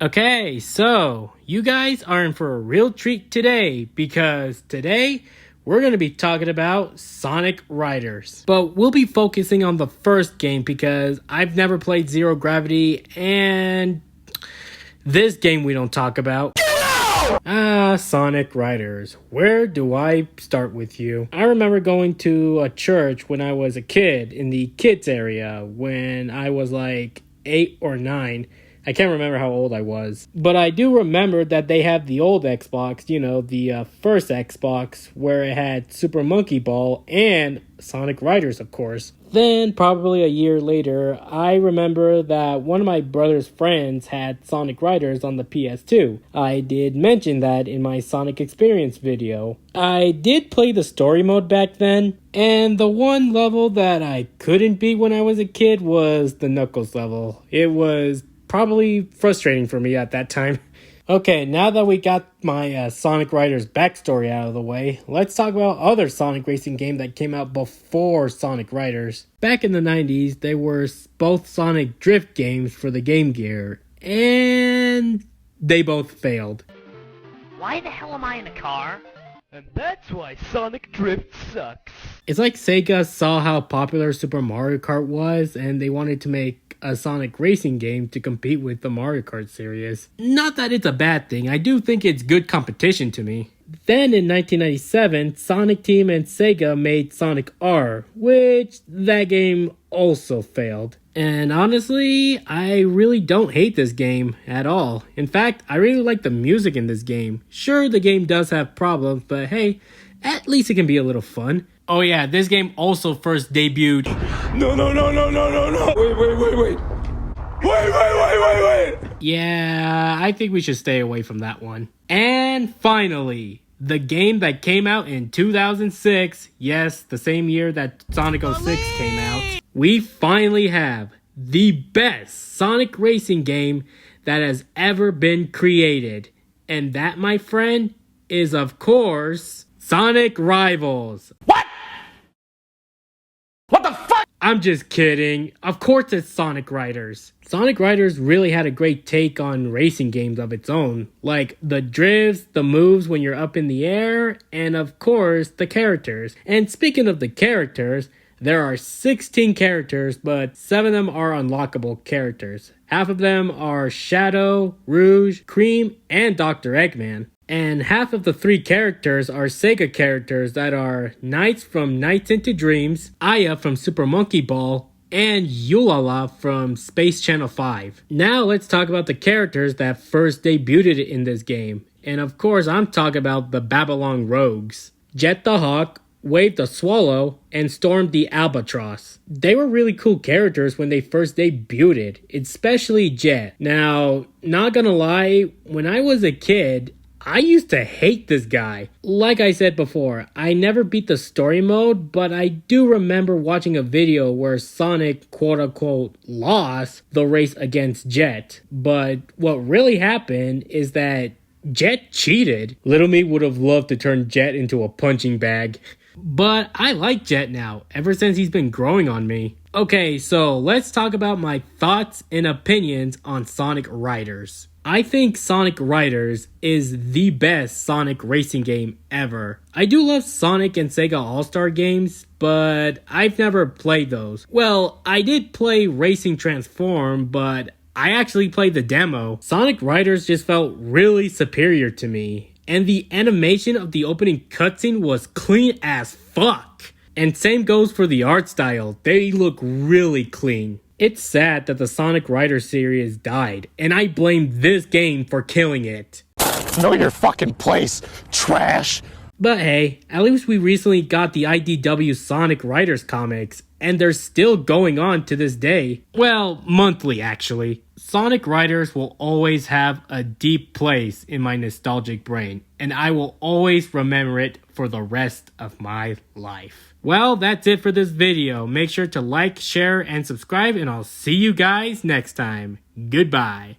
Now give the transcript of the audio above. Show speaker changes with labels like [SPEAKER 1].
[SPEAKER 1] Okay, so you guys are in for a real treat today because today we're going to be talking about Sonic Riders. But we'll be focusing on the first game because I've never played Zero Gravity and this game we don't talk about. Sonic Riders. Where do I start with you? I remember going to a church when I was a kid in the kids area when I was like 8 or 9. I can't remember how old I was. But I do remember that they have the old Xbox, the first Xbox, where it had Super Monkey Ball and Sonic Riders, of course. Then, probably a year later, I remember that one of my brother's friends had Sonic Riders on the PS2. I did mention that in my Sonic Experience video. I did play the story mode back then, and the one level that I couldn't beat when I was a kid was the Knuckles level. It was probably frustrating for me at that time. Okay, now that we got my Sonic Riders backstory out of the way, let's talk about other Sonic racing game that came out before Sonic Riders. Back in the 90s, there were both Sonic Drift games for the Game Gear, and they both failed.
[SPEAKER 2] Why the hell am I in a car? And that's why Sonic Drift sucks.
[SPEAKER 1] It's like Sega saw how popular Super Mario Kart was, and they wanted to make a Sonic racing game to compete with the Mario Kart series. Not that it's a bad thing, I do think it's good competition to me. Then in 1997, Sonic Team and Sega made Sonic R, which that game also failed. And honestly, I really don't hate this game at all. In fact, I really like the music in this game. Sure, the game does have problems, but hey, at least it can be a little fun. Oh yeah, this game also first debuted.
[SPEAKER 3] No. Wait.
[SPEAKER 1] Yeah, I think we should stay away from that one. And finally, the game that came out in 2006, yes, the same year that Sonic 06 came out, we finally have the best Sonic racing game that has ever been created. And that, my friend, is of course Sonic Rivals.
[SPEAKER 3] What? What the fuck?
[SPEAKER 1] I'm just kidding. Of course it's Sonic Riders. Sonic Riders really had a great take on racing games of its own. Like the drifts, the moves when you're up in the air, and of course the characters. And speaking of the characters, there are 16 characters, but 7 of them are unlockable characters. Half of them are Shadow, Rouge, Cream, and Dr. Eggman. And half of the 3 characters are Sega characters that are Knights from Nights into Dreams, Aya from Super Monkey Ball, and Yulala from Space Channel 5. Now let's talk about the characters that first debuted in this game. And of course I'm talking about the Babylon Rogues. Jet the Hawk, Wave the Swallow, and Storm the Albatross. They were really cool characters when they first debuted, especially Jet. Now, not gonna lie, when I was a kid, I used to hate this guy. Like I said before, I never beat the story mode, but I do remember watching a video where Sonic quote-unquote lost the race against Jet. But what really happened is that Jet cheated. Little me would have loved to turn Jet into a punching bag. But I like Jet now, ever since he's been growing on me. Okay, so let's talk about my thoughts and opinions on Sonic Riders. I think Sonic Riders is the best Sonic racing game ever. I do love Sonic and Sega All-Star games, but I've never played those. Well, I did play Racing Transform, but I actually played the demo. Sonic Riders just felt really superior to me, and the animation of the opening cutscene was clean as fuck. And same goes for the art style, they look really clean. It's sad that the Sonic Riders series died, and I blame this game for killing it.
[SPEAKER 3] Know your fucking place, trash.
[SPEAKER 1] But hey, at least we recently got the IDW Sonic Riders comics, and they're still going on to this day. Well, monthly actually. Sonic Riders will always have a deep place in my nostalgic brain, and I will always remember it for the rest of my life. Well, that's it for this video. Make sure to like, share, and subscribe, and I'll see you guys next time. Goodbye.